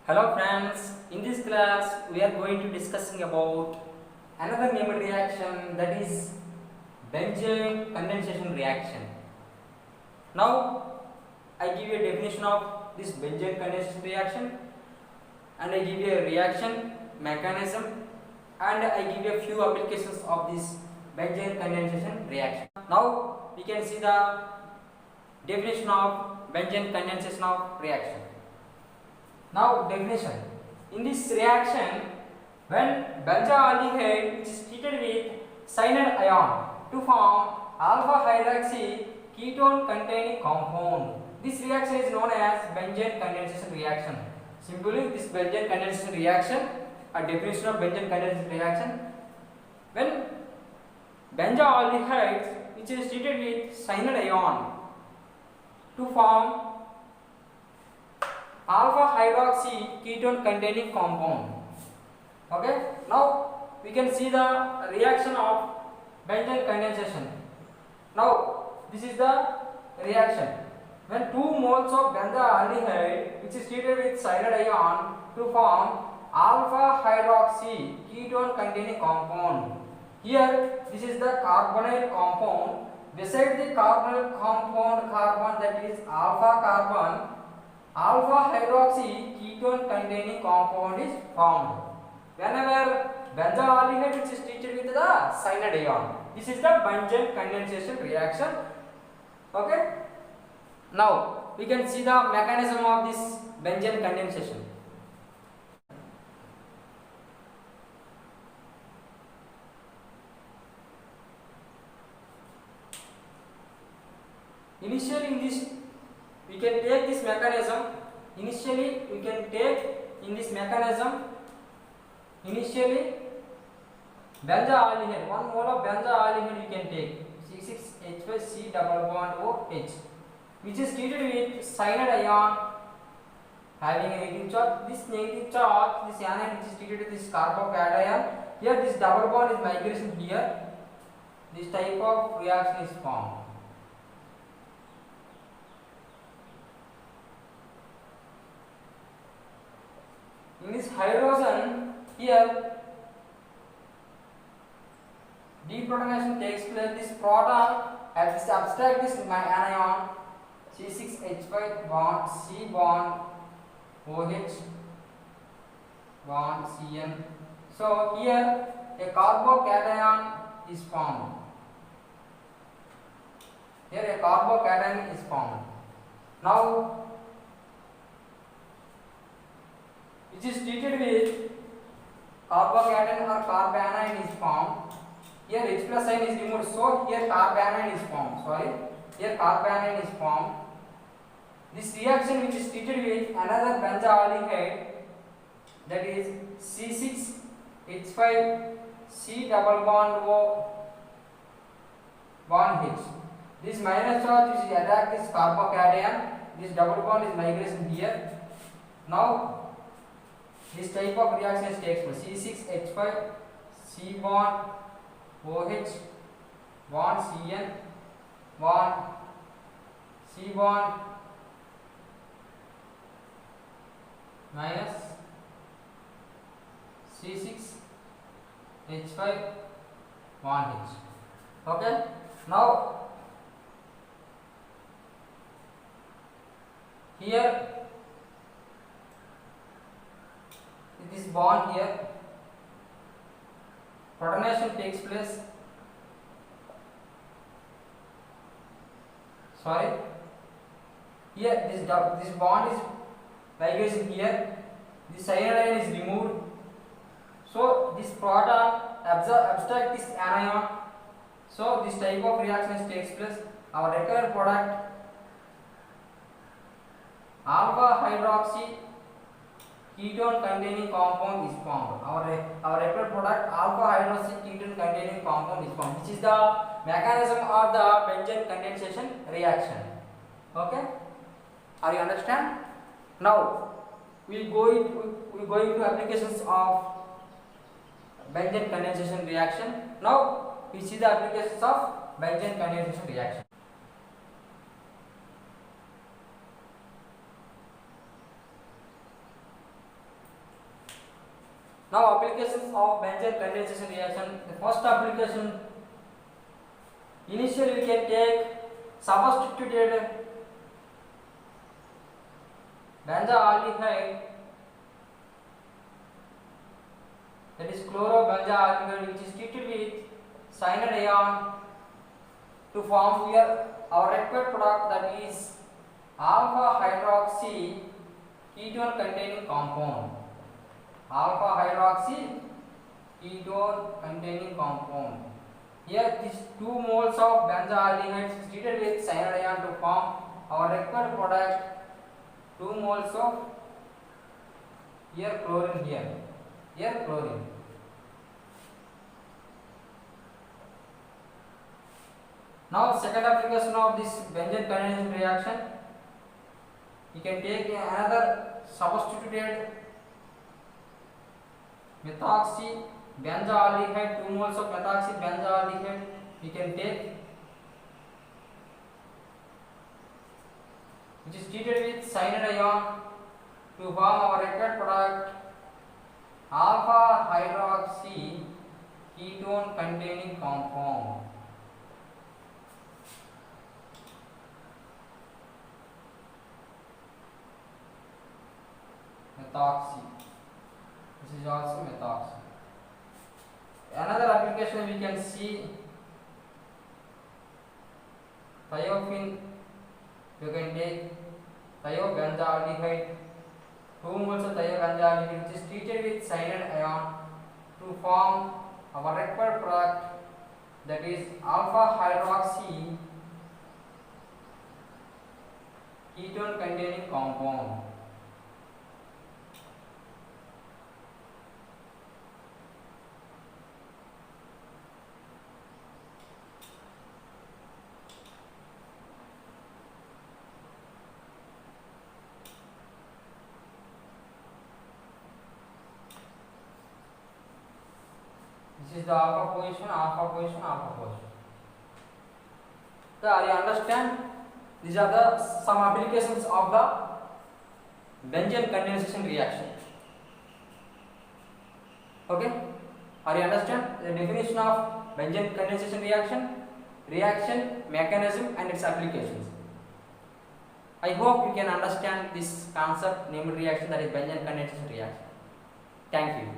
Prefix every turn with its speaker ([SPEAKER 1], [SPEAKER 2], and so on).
[SPEAKER 1] Hello friends, in this class we are going to discussing about another named reaction, that is benzene condensation reaction. Now I give you a definition of this benzene condensation reaction, and I give you a reaction mechanism, and I give you a few applications of this benzene condensation reaction. Now we can see the definition of benzene condensation of reaction. Now definition. In this reaction, when benzaldehyde is treated with cyanide ion to form alpha hydroxy ketone containing compound, this reaction is known as benzene condensation reaction. Simply, this benzene condensation reaction, a definition of benzene condensation reaction, when benzaldehyde which is treated with cyanide ion to form alpha hydroxy ketone containing compound. Okay, now we can see the reaction of benzene condensation. Now this is the reaction when 2 moles of benzaldehyde which is treated with cyanide ion to form alpha hydroxy ketone containing compound. Here this is the carbonyl compound. Beside the carbonyl compound carbon, that is alpha carbon, alpha hydroxy ketone containing compound is formed whenever benzaldehyde which is treated with the cyanide ion. This is the benzene condensation reaction. Okay, now we can see the mechanism of this benzene condensation. Initially in this we can take this mechanism. Initially benzaldehyde, 1 mole of benzaldehyde you can take, C6H5C double bond OH, which is treated with cyanide ion having a negative charge. This negative charge, this anion which is treated with this carbocation, here this double bond is migration here. This type of reaction is formed. In this hydrogen, here deprotonation takes place. This proton has to abstract this anion, C6H5 bond C bond OH bond Cn. So here a carbocation is formed. Now which is treated with carbocation or carbanion is formed. Here H plus sign is removed, so here carbanion is formed. This reaction which is treated with another benzaldehyde, that is C6H5C double bond O bond H. This minus charge which is attack this carbocation, this double bond is migration here. Now this type of reaction takes place. C6H5 C bond OH bond Cn bond C bond minus C6H5 bond H. Okay, now here this bond here, protonation takes place. Here this bond is migration here. This cyanide ion is removed, so this proton abstract this anion. So this type of reaction takes place. Our recurrent product alpha hydroxy ketone containing compound is formed. Our recurrent product alpha hydroxy ketone containing compound is formed, which is the mechanism of the benzene condensation reaction. Okay, are you understand? Now we going to applications of benzene condensation reaction. Now we see the applications of benzene condensation reaction. Now applications of benzene condensation reaction. The first application, initially we can take substituted benzaldehyde, that is chlorobenzaldehyde, which is treated with cyanide ion to form here our required product, that is alpha hydroxy ketone containing compound. Alpha hydroxy ketone containing compound. Here these 2 moles of benzaldehyde is treated with cyanide ion to form our required product, 2 moles of here chlorine, here chlorine. Now second application of this benzene condensation reaction, you can take another substituted methoxy benzaldehyde, 2 moles of methoxy benzaldehyde we can take, which is treated with cyanide ion to form our required product, alpha hydroxy ketone containing compound. Methoxy. This is also methoxy. Another application we can see, thiophene. You can take thiobenzaldehyde, 2 moles of thiobenzaldehyde, which is treated with cyanide ion to form our required product, that is alpha hydroxy ketone containing compound. This is the alpha position, alpha position, alpha position. So, are you understand? These are the some applications of the benzene condensation reaction. Okay? Are you understand the definition of benzene condensation reaction mechanism and its applications? I hope you can understand this concept named reaction, that is benzene condensation reaction. Thank you.